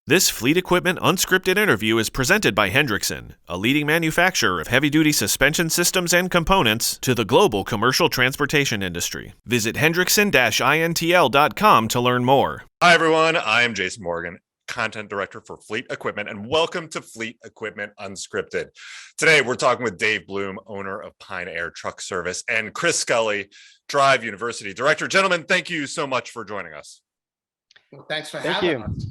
This Fleet Equipment Unscripted interview is presented by Hendrickson, a leading manufacturer of heavy-duty suspension systems and components to the global commercial transportation industry. Visit hendrickson-intl.com to learn more. Hi, everyone. I am Jason Morgan, Content Director for Fleet Equipment, and welcome to Fleet Equipment Unscripted. Today, we're talking with Dave Bloom, owner of Aire Truck Service, and Chris Scully, Drive University Director. Gentlemen, thank you so much for joining us. Well, thanks for having us.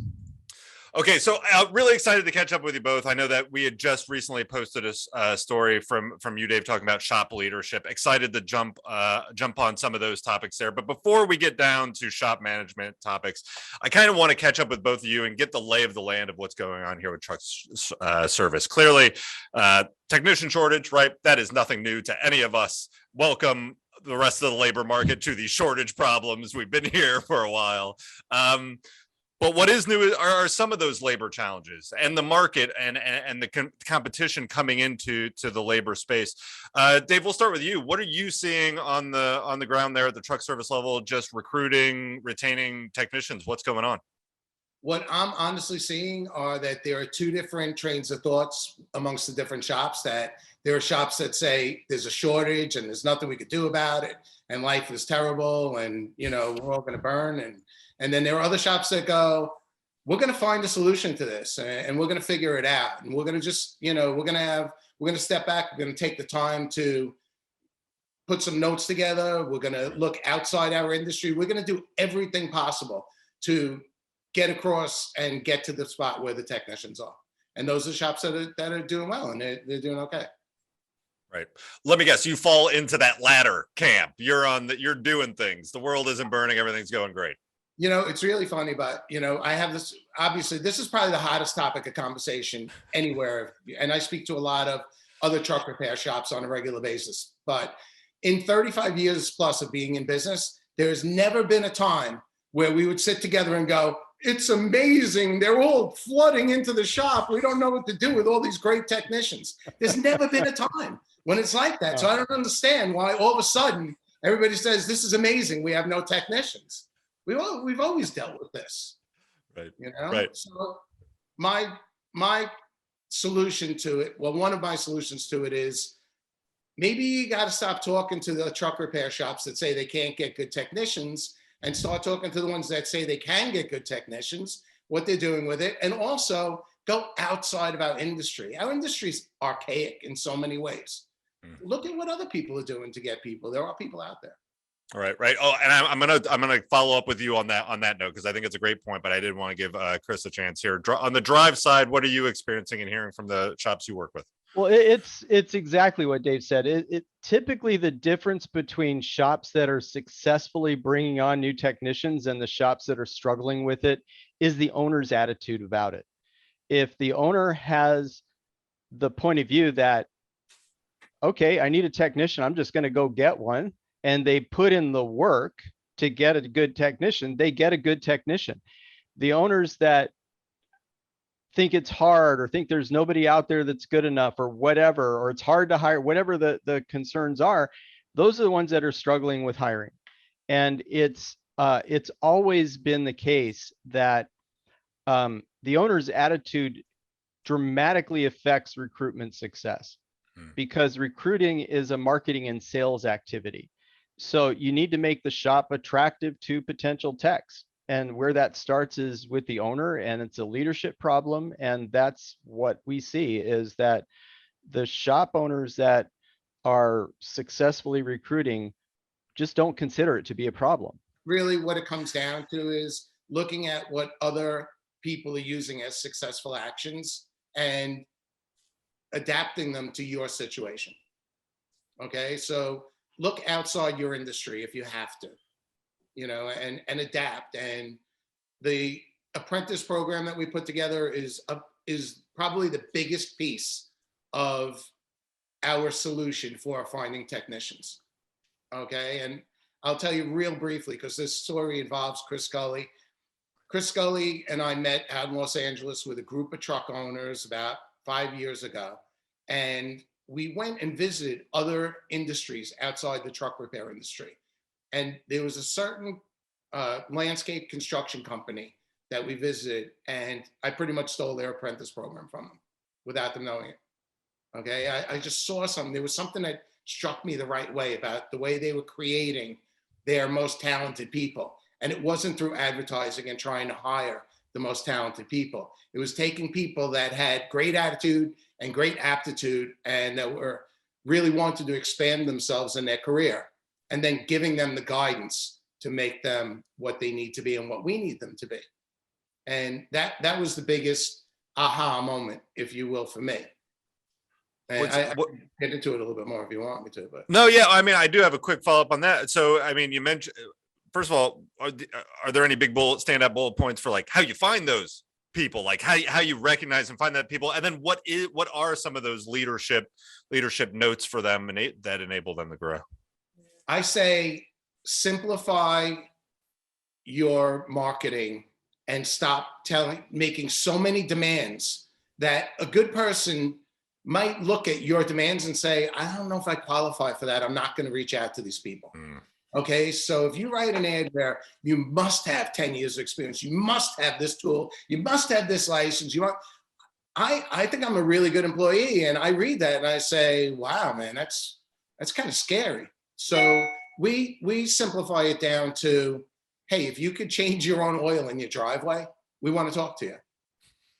Okay, so really excited to catch up with you both. I know that we had just recently posted a story from you, Dave, talking about shop leadership. Excited to jump on some of those topics there. But before we get down to shop management topics, I kind of want to catch up with both of you and get the lay of the land of what's going on here with truck service. Clearly, technician shortage, right? That is nothing new to any of us. Welcome the rest of the labor market to these shortage problems. We've been here for a while. But what is new are some of those labor challenges and the market and the competition coming into the labor space. Dave, we'll start with you. What are you seeing on the ground there at the truck service level, just recruiting, retaining technicians? What's going on? What I'm honestly seeing are that there are two different trains of thoughts amongst the different shops. That there are shops that say there's a shortage and there's nothing we could do about it, and life is terrible, and we're all going to burn. And then there are other shops that go, we're going to find a solution to this, and we're going to figure it out. And we're going to just, we're going to step back. We're going to take the time to put some notes together. We're going to look outside our industry. We're going to do everything possible to get across and get to the spot where the technicians are. And those are shops that are doing well, and they're doing okay. Right. Let me guess, you fall into that latter camp. You're doing things. The world isn't burning. Everything's going great. It's really funny, but, I have this, obviously, this is probably the hottest topic of conversation anywhere. And I speak to a lot of other truck repair shops on a regular basis. But in 35 years plus of being in business, there's never been a time where we would sit together and go, it's amazing. They're all flooding into the shop. We don't know what to do with all these great technicians. There's never been a time when it's like that. So I don't understand why all of a sudden everybody says, this is amazing. We have no technicians. We've always dealt with this, right? Right. So my solution to it, well, one of my solutions to it is maybe you got to stop talking to the truck repair shops that say they can't get good technicians and start talking to the ones that say they can get good technicians, what they're doing with it, and also go outside of our industry. Our industry is archaic in so many ways. Look at what other people are doing to get people. There are people out there. All right. Oh, and I'm gonna follow up with you on that note, because I think it's a great point. But I did want to give Chris a chance here. On the drive side, what are you experiencing and hearing from the shops you work with? Well, it's exactly what Dave said. It typically the difference between shops that are successfully bringing on new technicians and the shops that are struggling with it is the owner's attitude about it. If the owner has the point of view that, okay, I need a technician, I'm just going to go get one, and they put in the work to get a good technician, they get a good technician. The owners that think it's hard or think there's nobody out there that's good enough or whatever, or it's hard to hire, whatever the concerns are, those are the ones that are struggling with hiring. And it's always been the case that the owner's attitude dramatically affects recruitment success, because recruiting is a marketing and sales activity. So you need to make the shop attractive to potential techs. And where that starts is with the owner, and it's a leadership problem. And that's what we see, is that the shop owners that are successfully recruiting just don't consider it to be a problem. Really what it comes down to is looking at what other people are using as successful actions and adapting them to your situation. Okay, so look outside your industry if you have to, and adapt. And the apprentice program that we put together is probably the biggest piece of our solution for finding technicians. Okay, and I'll tell you real briefly, because this story involves Chris Scully. Chris Scully and I met out in Los Angeles with a group of truck owners about 5 years ago. And we went and visited other industries outside the truck repair industry. And there was a certain landscape construction company that we visited, and I pretty much stole their apprentice program from them without them knowing it. Okay, I just saw something. There was something that struck me the right way about the way they were creating their most talented people. And it wasn't through advertising and trying to hire the most talented people. It was taking people that had great attitude and great aptitude and that were really wanted to expand themselves in their career, and then giving them the guidance to make them what they need to be and what we need them to be. And that was the biggest aha moment, if you will, for me. And I can get into it a little bit more if you want me to, but No, yeah, I mean, I do have a quick follow up on that. So, I mean, you mentioned, first of all, are there any big standout bullet points for like how you find those people, like how you recognize and find that people, and then what are some of those leadership notes for them and that enable them to grow? I say simplify your marketing and stop making so many demands that a good person might look at your demands and say, I don't know if I qualify for that. I'm not going to reach out to these people. Okay, so if you write an ad where you must have 10 years of experience, you must have this tool, you must have this license, I think I'm a really good employee, and I read that and I say, wow, man, that's kind of scary. So we simplify it down to, hey, if you could change your own oil in your driveway, we want to talk to you.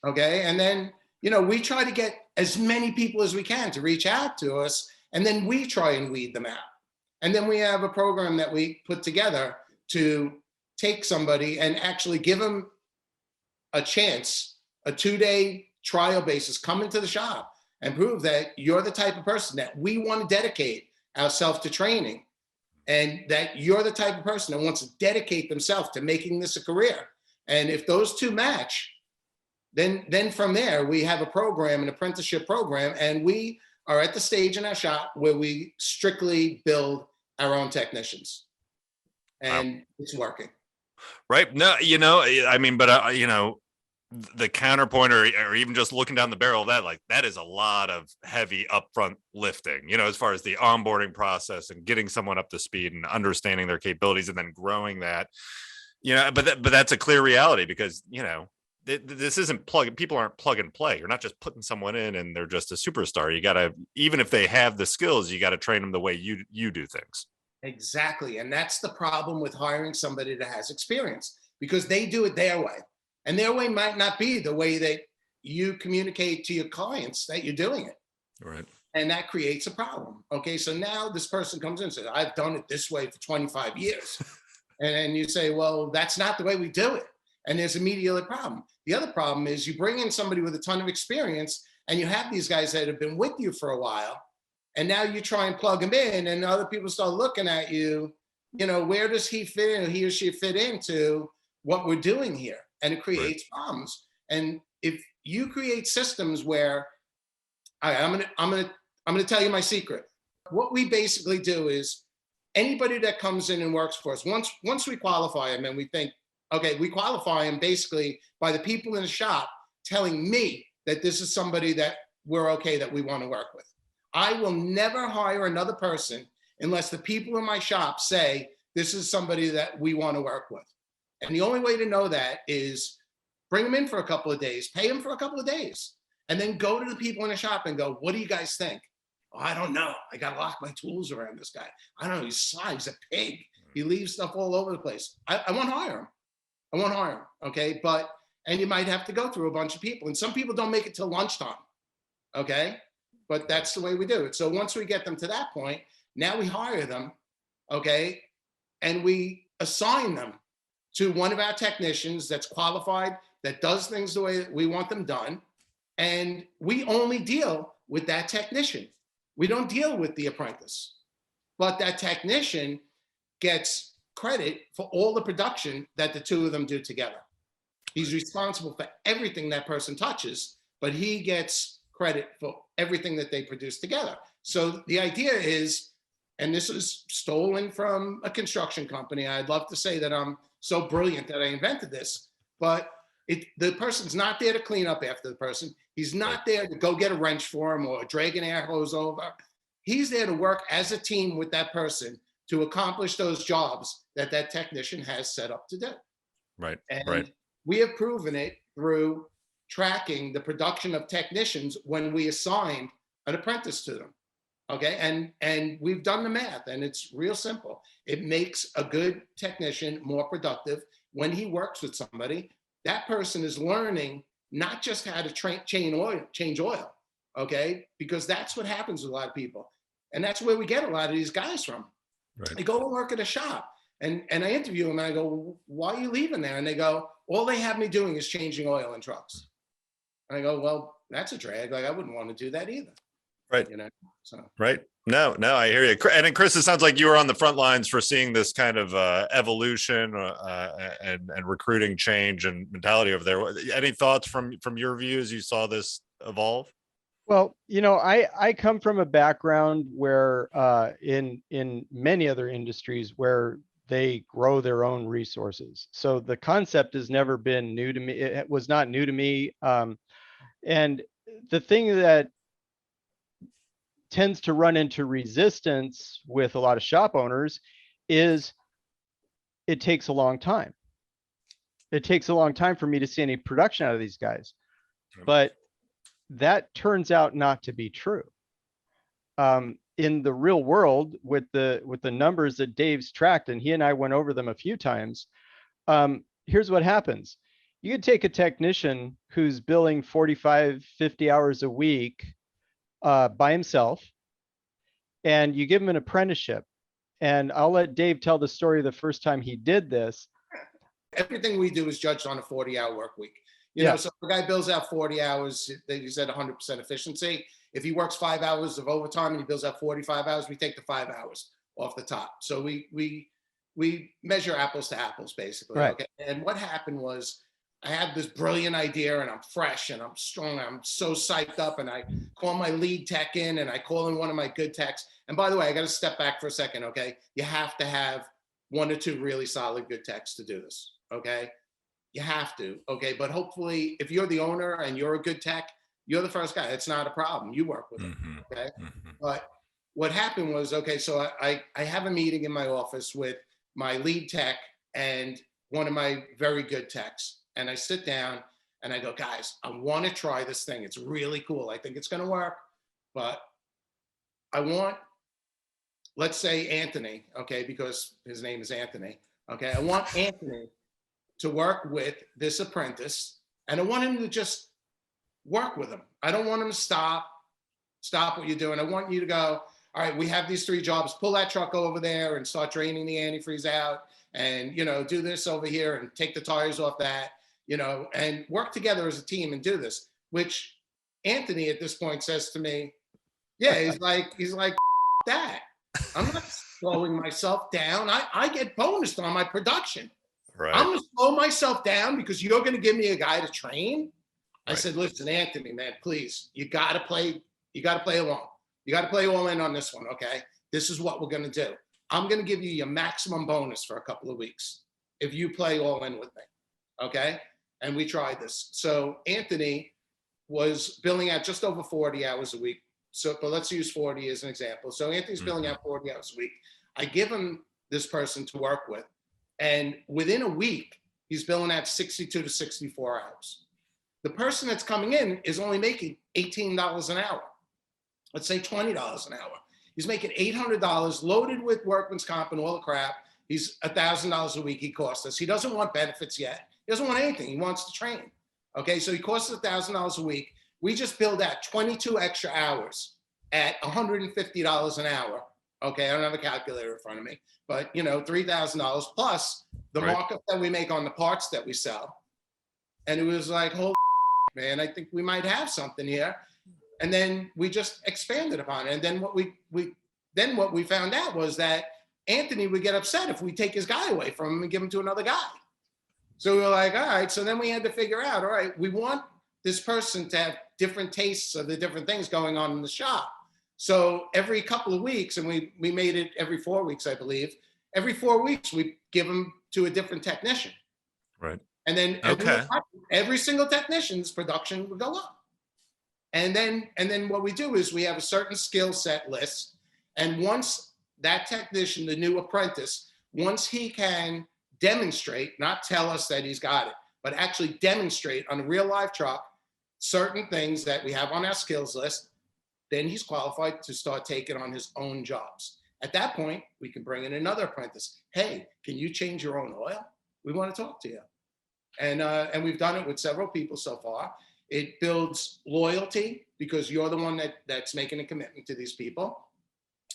Okay, and then we try to get as many people as we can to reach out to us, and then we try and weed them out. And then we have a program that we put together to take somebody and actually give them a chance, a 2-day trial basis, come into the shop and prove that you're the type of person that we want to dedicate ourselves to training, and that you're the type of person that wants to dedicate themselves to making this a career. And if those two match, then from there, we have a program, an apprenticeship program, and we are at the stage in our shop where we strictly build our own technicians. And it's working. Right. No, I mean, but, the counterpoint or even just looking down the barrel of that, like that is a lot of heavy upfront lifting, as far as the onboarding process and getting someone up to speed and understanding their capabilities and then growing that, but that's a clear reality because, this isn't people aren't plug and play. You're not just putting someone in and they're just a superstar. You got to, even if they have the skills, you got to train them the way you do things. Exactly. And that's the problem with hiring somebody that has experience, because they do it their way. And their way might not be the way that you communicate to your clients that you're doing it. Right. And that creates a problem. Okay. So now this person comes in and says, I've done it this way for 25 years. And you say, well, that's not the way we do it. And there's immediately a problem. The other problem is you bring in somebody with a ton of experience and you have these guys that have been with you for a while. And now you try and plug them in and other people start looking at you, where does he fit in, he or she fit into what we're doing here? And it creates problems. And if you create systems where, I'm gonna tell you my secret. What we basically do is anybody that comes in and works for us, once we qualify them and we think, okay, we qualify them basically by the people in the shop telling me that this is somebody that we're okay, that we want to work with. I will never hire another person unless the people in my shop say, this is somebody that we want to work with. And the only way to know that is bring them in for a couple of days, pay them for a couple of days, and then go to the people in the shop and go, what do you guys think? Oh, I don't know. I got to lock my tools around this guy. I don't know. He's sly. He's a pig. He leaves stuff all over the place. I won't hire him. I won't hire him. Okay. And you might have to go through a bunch of people. And some people don't make it till lunchtime. Okay. But that's the way we do it. So once we get them to that point, now we hire them. Okay. And we assign them to one of our technicians that's qualified, that does things the way that we want them done. And we only deal with that technician. We don't deal with the apprentice. But that technician gets credit for all the production that the two of them do together. He's responsible for everything that person touches, but he gets credit for everything that they produce together. So the idea is, and this is stolen from a construction company. I'd love to say that I'm so brilliant that I invented this, but the person's not there to clean up after the person. He's not there to go get a wrench for him or drag an air hose over. He's there to work as a team with that person to accomplish those jobs that that technician has set up to do. Right. And right. we have proven it through tracking the production of technicians when we assigned an apprentice to them. Okay, and we've done the math, and it's real simple. It makes a good technician more productive when he works with somebody. That person is learning not just how to change oil, okay? Because that's what happens with a lot of people. And that's where we get a lot of these guys from. Right. They go and work at a shop, and I interview them, and I go, why are you leaving there? And they go, all they have me doing is changing oil in trucks. And I go, well, that's a drag. Like, I wouldn't want to do that either. Right. You know, so. Right. No, I hear you. And then Chris, it sounds like you were on the front lines for seeing this kind of evolution and recruiting change and mentality over there. Any thoughts from your view as you saw this evolve? Well, I come from a background where in many other industries where they grow their own resources. So the concept has never been new to me. It was not new to me. And the thing that tends to run into resistance with a lot of shop owners is it takes a long time. It takes a long time for me to see any production out of these guys. But that turns out not to be true. In the real world, with the numbers that Dave's tracked, and he and I went over them a few times, here's what happens. You could take a technician who's billing 45, 50 hours a week by himself, and you give him an apprenticeship. And I'll let Dave tell the story the first time he did this. Everything we do is judged on a 40-hour work week. You know, so if a guy bills out 40 hours, he's at 100% efficiency. If he works 5 hours of overtime and he bills out 45 hours, we take the 5 hours off the top. So we measure apples to apples, basically. Right. Okay. And what happened was, I had this brilliant idea, and I'm fresh and I'm strong. I'm so psyched up, and I call my lead tech in, and I call in one of my good techs. And by the way, I got to step back for a second. Okay. You have to have 1 or 2 really solid good techs to do this. Okay. You have to. Okay. But hopefully, if you're the owner and you're a good tech, you're the first guy. It's not a problem. You work with them. Okay. But what happened was, okay, so I have a meeting in my office with my lead tech and one of my very good techs. And I sit down and I go, guys, I want to try this thing. It's really cool. I think it's going to work. But I want, let's say Anthony, okay, because his name is Anthony. Okay. I want Anthony to work with this apprentice, and I want him to just work with him. I don't want him to stop what you're doing. I want you to go, all right, we have these 3 jobs. Pull that truck over there and start draining the antifreeze out, and, do this over here and take the tires off that, and work together as a team and do this, which Anthony at this point says to me, yeah, he's like that. I'm not slowing myself down. I get bonused on my production. Right. I'm going to slow myself down because you're going to give me a guy to train. I said, listen, Anthony, man, please, you got to play along. You got to play all in on this one. Okay. This is what we're going to do. I'm going to give you your maximum bonus for a couple of weeks if you play all in with me. Okay. And we tried this. So Anthony was billing out just over 40 hours a week. So, but let's use 40 as an example. So Anthony's billing out 40 hours a week. I give him this person to work with, and within a week, he's billing out 62 to 64 hours. The person that's coming in is only making $18 an hour. Let's say $20 an hour. He's making $800 loaded with workman's comp and all the crap. He's $1,000 a week he costs us. He doesn't want benefits yet. He doesn't want anything. He wants to train. Okay, so he costs us $1,000 a week. We just billed out 22 extra hours at $150 an hour. Okay, I don't have a calculator in front of me, but $3,000 plus the markup that we make on the parts that we sell. And it was like, holy man, I think we might have something here. And then we just expanded upon it. And then what we found out was that Anthony would get upset if we take his guy away from him and give him to another guy. So we were like, all right. So then we had to figure out, all right, we want this person to have different tastes of the different things going on in the shop. So every couple of weeks, and we made it every 4 weeks, I believe. Every 4 weeks, we give them to a different technician. Right. And then every single technician's production would go up. And then what we do is we have a certain skill set list. And once that technician, the new apprentice, once he can demonstrate, not tell us that he's got it, but actually demonstrate on a real live truck certain things that we have on our skills list, then he's qualified to start taking on his own jobs. At that point, we can bring in another apprentice. Hey, can you change your own oil? We want to talk to you. And we've done it with several people so far. It builds loyalty because you're the one that's making a commitment to these people.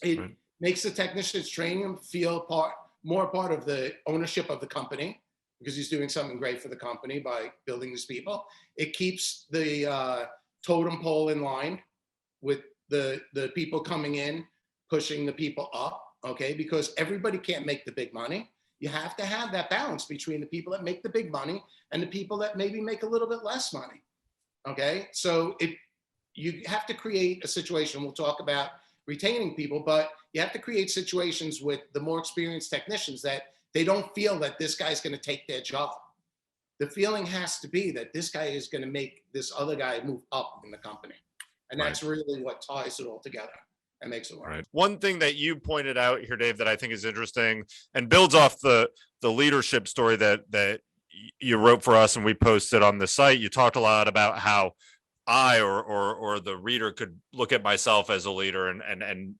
It makes the technicians training them feel more part of the ownership of the company because he's doing something great for the company by building these people. It keeps the totem pole in line with the people coming in, pushing the people up, okay? Because everybody can't make the big money. You have to have that balance between the people that make the big money and the people that maybe make a little bit less money, okay? So you have to create a situation, we'll talk about retaining people, but you have to create situations with the more experienced technicians that they don't feel that this guy's gonna take their job. The feeling has to be that this guy is gonna make this other guy move up in the company. And that's really what ties it all together and makes it work. Right. One thing that you pointed out here, Dave, that I think is interesting and builds off the leadership story that you wrote for us and we posted on the site. You talked a lot about how I or the reader could look at myself as a leader and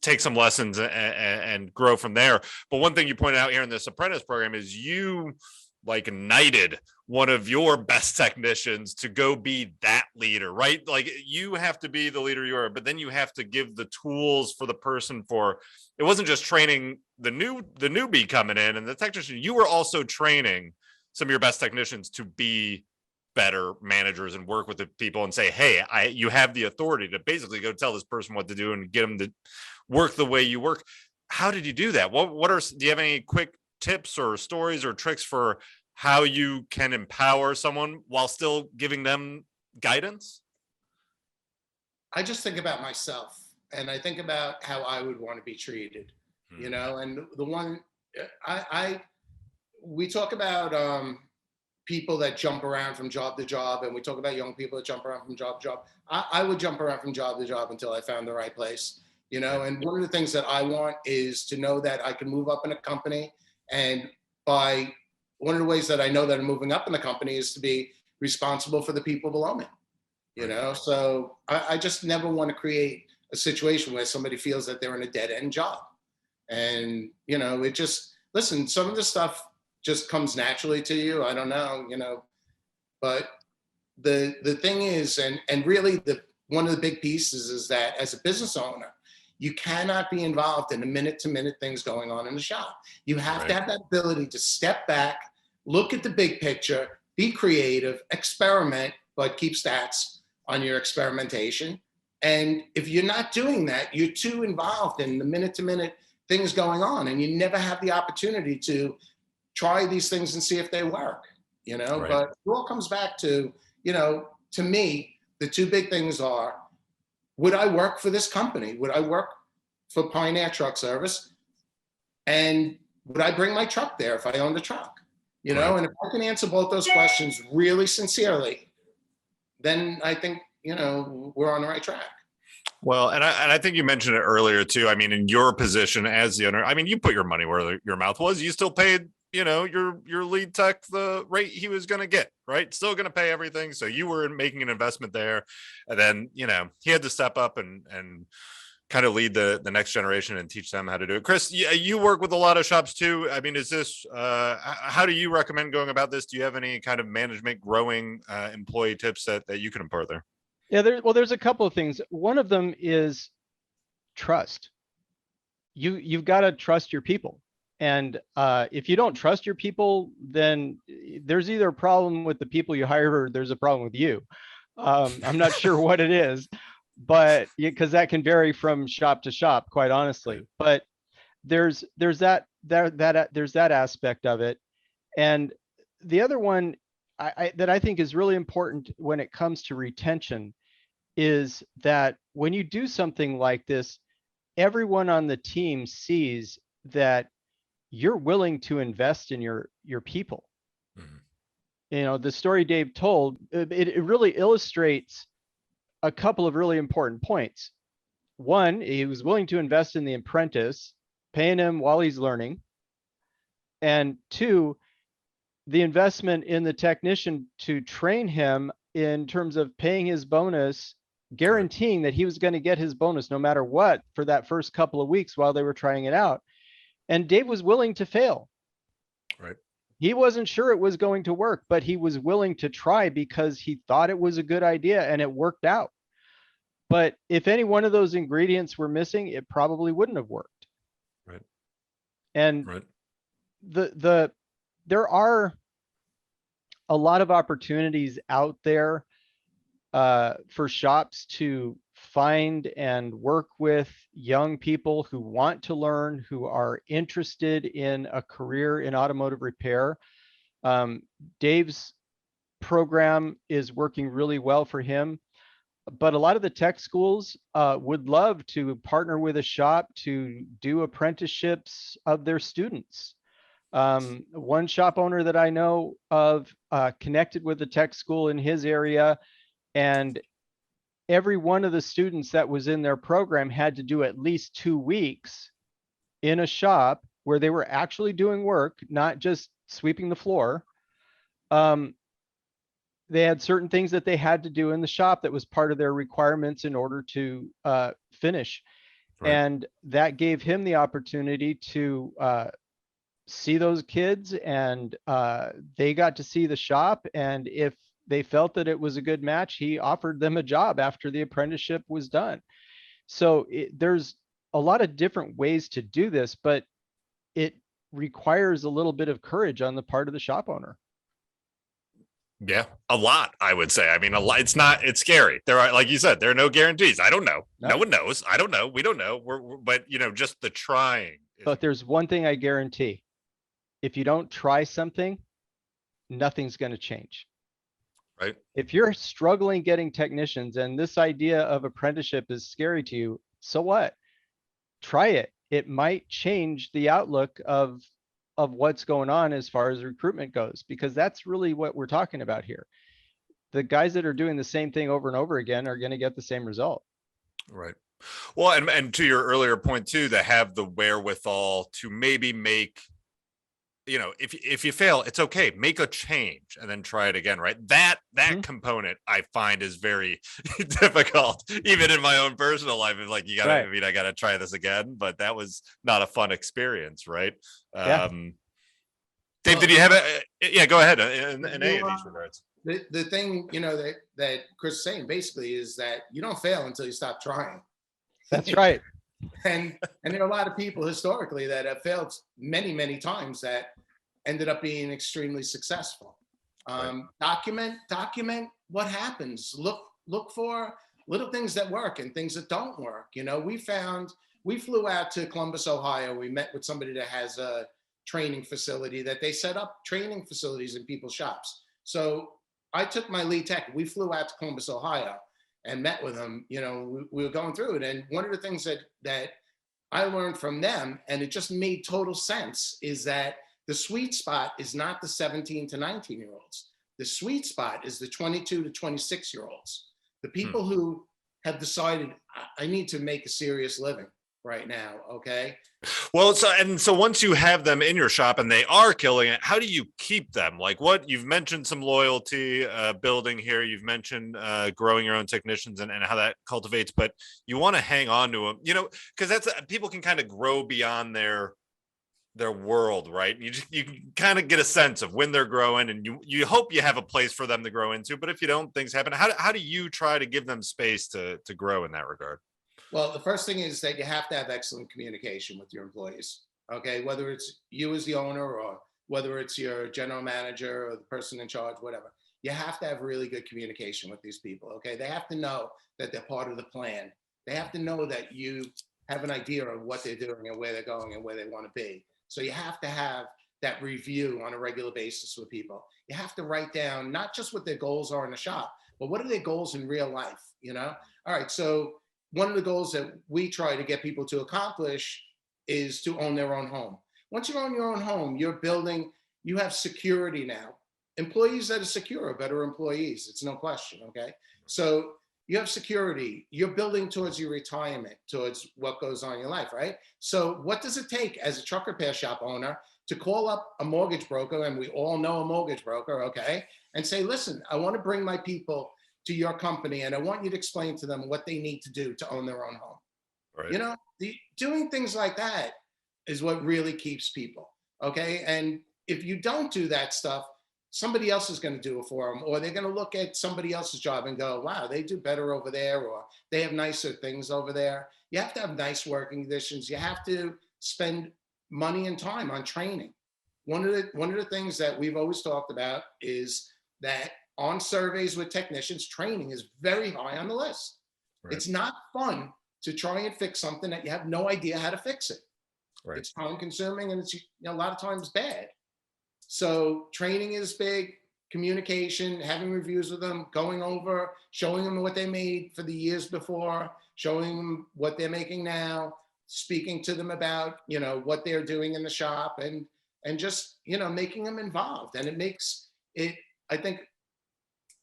take some lessons and grow from there. But one thing you pointed out here in this apprentice program is you like knighted one of your best technicians to go be that leader, right? Like you have to be the leader you are, but then you have to give the tools for the person it wasn't just training the newbie coming in and the technician, you were also training some of your best technicians to be better managers and work with the people and say, hey, you have the authority to basically go tell this person what to do and get them to work the way you work. How did you do that? Do you have any quick tips or stories or tricks for how you can empower someone while still giving them guidance? I just think about myself and I think about how I would want to be treated, you know, and the one we talk about people that jump around from job to job, and we talk about young people that jump around from job to job. I would jump around from job to job until I found the right place, you know, and one of the things that I want is to know that I can move up in a company, and one of the ways that I know that I'm moving up in the company is to be responsible for the people below me, you know? So I just never want to create a situation where somebody feels that they're in a dead end job. And, you know, listen, some of the stuff just comes naturally to you. I don't know, you know, but the thing is, and really one of the big pieces is that as a business owner, you cannot be involved in the minute to minute things going on in the shop. You have to have that ability to step back, look at the big picture, be creative, experiment, but keep stats on your experimentation. And if you're not doing that, you're too involved in the minute to minute things going on, and you never have the opportunity to try these things and see if they work, you know? But it all comes back to, you know, to me, the two big things are, would I work for this company? Would I work for Aire Truck Service? And would I bring my truck there if I owned a truck? You know, and if I can answer both those questions really sincerely, then I think, you know, we're on the right track. Well, and I think you mentioned it earlier too. I mean, in your position as the owner, I mean, you put your money where your mouth was. You still paid, you know, your lead tech the rate he was going to get, right? Still going to pay everything. So you were making an investment there, and then, you know, he had to step up and kind of lead the next generation and teach them how to do it. Chris, you work with a lot of shops too. I mean, is this how do you recommend going about this? Do you have any kind of management growing employee tips that you can impart there? Yeah, there's a couple of things. One of them is trust. You've got to trust your people. And if you don't trust your people, then there's either a problem with the people you hired or there's a problem with you. I'm not sure what it is, but because that can vary from shop to shop, quite honestly. But there's that aspect of it. And the other one that I think is really important when it comes to retention is that when you do something like this, everyone on the team sees that you're willing to invest in your people. Mm-hmm. You know, the story Dave told, it really illustrates a couple of really important points. One, he was willing to invest in the apprentice, paying him while he's learning. And two, the investment in the technician to train him in terms of paying his bonus, guaranteeing that he was going to get his bonus no matter what for that first couple of weeks while they were trying it out. And Dave was willing to fail. Right. He wasn't sure it was going to work, but he was willing to try because he thought it was a good idea and it worked out. But if any one of those ingredients were missing, it probably wouldn't have worked. Right. And Right. there are a lot of opportunities out there for shops to find and work with young people who want to learn, who are interested in a career in automotive repair. Dave's program is working really well for him, but a lot of the tech schools would love to partner with a shop to do apprenticeships of their students. One shop owner that I know of connected with the tech school in his area, and every one of the students that was in their program had to do at least 2 weeks in a shop where they were actually doing work, not just sweeping the floor. They had certain things that they had to do in the shop that was part of their requirements in order to finish. Right. And that gave him the opportunity to see those kids, and they got to see the shop. And if they felt that it was a good match, he offered them a job after the apprenticeship was done. So there's a lot of different ways to do this, but it requires a little bit of courage on the part of the shop owner. Yeah, a lot, I would say. I mean, a lot. It's scary. There are, like you said, there are no guarantees. I don't know. No one knows. I don't know. We don't know. But just the trying. But there's one thing I guarantee. If you don't try something, nothing's going to change. Right. If you're struggling getting technicians and this idea of apprenticeship is scary to you, so what? Try it. It might change the outlook of what's going on as far as recruitment goes, because that's really what we're talking about here. The guys that are doing the same thing over and over again are going to get the same result. Right. Well, and to your earlier point too, to have the wherewithal to maybe make, if you fail, it's okay. Make a change and then try it again. Right. That component I find is very difficult, even in my own personal life. It's like, I got to try this again, but that was not a fun experience. Right. Yeah. Dave, did you have go ahead in any of these regards. The thing, that Chris is saying basically is that you don't fail until you stop trying. That's right. And there are a lot of people historically that have failed many, many times that ended up being extremely successful. Document what happens. Look for little things that work and things that don't work. We flew out to Columbus, Ohio. We met with somebody that has a training facility that they set up training facilities in people's shops. So I took my lead tech. We flew out to Columbus, Ohio, and met with them. We were going through it. And one of the things that I learned from them, and it just made total sense, is that the sweet spot is not the 17 to 19-year-olds. The sweet spot is the 22 to 26-year-olds. The people who have decided, I need to make a serious living right now. Okay. Well, so once you have them in your shop and they are killing it, how do you keep them? Like you've mentioned some loyalty building here. You've mentioned growing your own technicians and how that cultivates, but you want to hang on to them, because that's people can kind of grow beyond their world, right? You kind of get a sense of when they're growing, and you hope you have a place for them to grow into. But if you don't, things happen. How do you try to give them space to grow in that regard? Well, the first thing is that you have to have excellent communication with your employees. Okay, whether it's you as the owner or whether it's your general manager or the person in charge, whatever, you have to have really good communication with these people. Okay, they have to know that they're part of the plan. They have to know that you have an idea of what they're doing and where they're going and where they want to be. So you have to have that review on a regular basis with people. You have to write down not just what their goals are in the shop, but what are their goals in real life, All right, so one of the goals that we try to get people to accomplish is to own their own home. Once you own your own home, you have security now. Employees that are secure are better employees. It's no question, okay? So you have security. You're building towards your retirement, towards what goes on in your life, right? So what does it take as a truck repair shop owner to call up a mortgage broker, and we all know a mortgage broker, okay, and say, listen, I want to bring my people to your company, and I want you to explain to them what they need to do to own their own home. Right. You know, doing things like that is what really keeps people, okay? And if you don't do that stuff, somebody else is going to do it for them, or they're going to look at somebody else's job and go, wow, they do better over there, or they have nicer things over there. You have to have nice working conditions. You have to spend money and time on training. One of the things that we've always talked about is that on surveys with technicians, training is very high on the list. Right. It's not fun to try and fix something that you have no idea how to fix it. Right. It's time consuming, and it's a lot of times bad. So training is big, communication, having reviews with them, going over, showing them what they made for the years before, showing them what they're making now, speaking to them about, what they're doing in the shop, and just, making them involved. And it makes it, I think,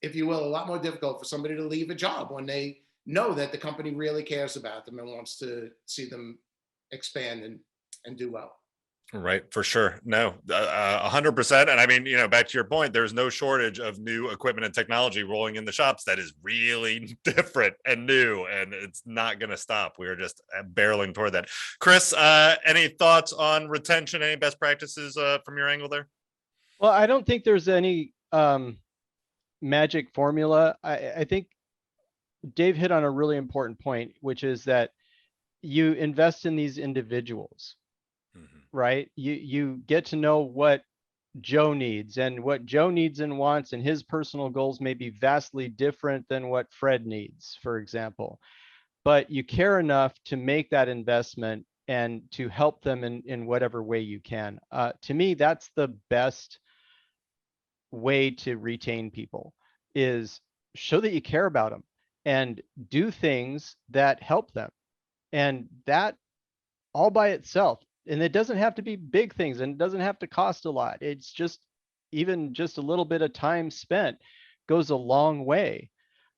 if you will, a lot more difficult for somebody to leave a job when they know that the company really cares about them and wants to see them expand and do well. Right, for sure. No, 100%. And I mean, back to your point, there's no shortage of new equipment and technology rolling in the shops that is really different and new, and it's not going to stop. We are just barreling toward that. Chris, any thoughts on retention? Any best practices from your angle there? Well, I don't think there's any magic formula. I think Dave hit on a really important point, which is that you invest in these individuals. Right? You get to know what Joe needs, and what Joe needs and wants, and his personal goals may be vastly different than what Fred needs, for example. But you care enough to make that investment and to help them in whatever way you can. To me, that's the best way to retain people, is show that you care about them and do things that help them. And that all by itself, and it doesn't have to be big things, and it doesn't have to cost a lot. It's just, even just a little bit of time spent goes a long way.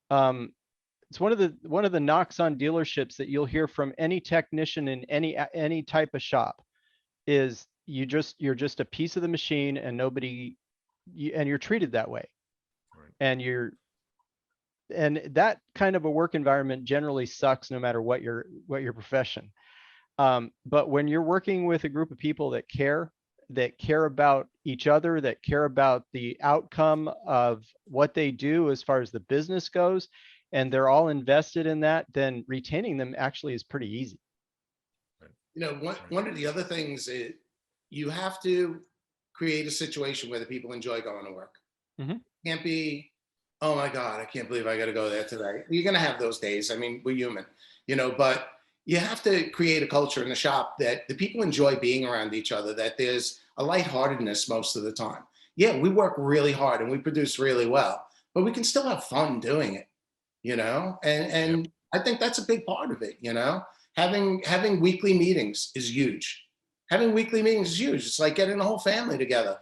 It's one of the knocks on dealerships that you'll hear from any technician in any type of shop is you're just a piece of the machine, and and you're treated that way. Right. And that kind of a work environment generally sucks, no matter what your profession. But when you're working with a group of people that care about each other, that care about the outcome of what they do as far as the business goes, and they're all invested in that, then retaining them actually is pretty easy. One of the other things is you have to create a situation where the people enjoy going to work. Mm-hmm. Can't be, oh my God, I can't believe I got to go there today. You're going to have those days. I mean, we're human, but you have to create a culture in the shop that the people enjoy being around each other, that there's a lightheartedness most of the time. Yeah, we work really hard and we produce really well, but we can still have fun doing it, and I think that's a big part of it, having weekly meetings is huge. Having weekly meetings is huge. It's like getting the whole family together,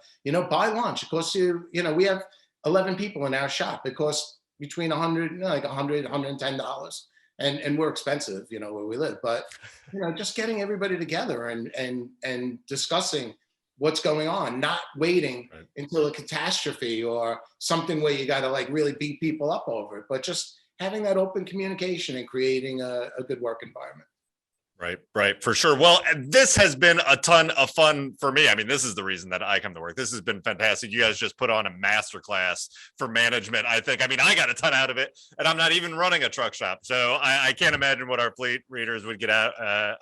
buy lunch. Of course, we have 11 people in our shop. It costs between $110. And we're expensive, where we live, but, just getting everybody together and discussing what's going on, not waiting until a catastrophe or something where you got to really beat people up over it, but just having that open communication and creating a good work environment. Right. For sure. Well, this has been a ton of fun for me. I mean, this is the reason that I come to work. This has been fantastic. You guys just put on a masterclass for management, I think. I mean, I got a ton out of it, and I'm not even running a truck shop. So I can't imagine what our fleet readers would get out,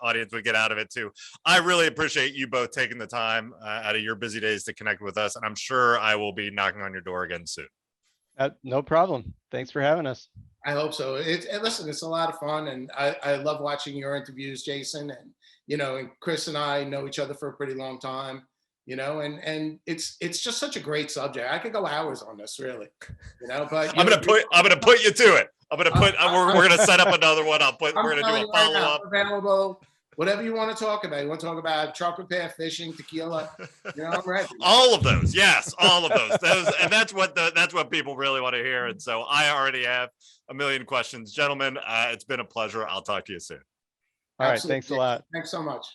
audience would get out of it too. I really appreciate you both taking the time out of your busy days to connect with us. And I'm sure I will be knocking on your door again soon. No problem. Thanks for having us. I hope so. Listen, it's a lot of fun, and I love watching your interviews, Jason. And and Chris and I know each other for a pretty long time. And it's just such a great subject. I could go hours on this, really. But I'm gonna put you to it. I'm gonna put. We're gonna set up another one. We're gonna do a follow up. Available. Whatever you want to talk about. You want to talk about truck repair, fishing, tequila, I'm ready. All of those. Yes. All of those. And that's what people really want to hear. And so I already have a million questions. Gentlemen, it's been a pleasure. I'll talk to you soon. All right. Thanks a lot. Thanks so much.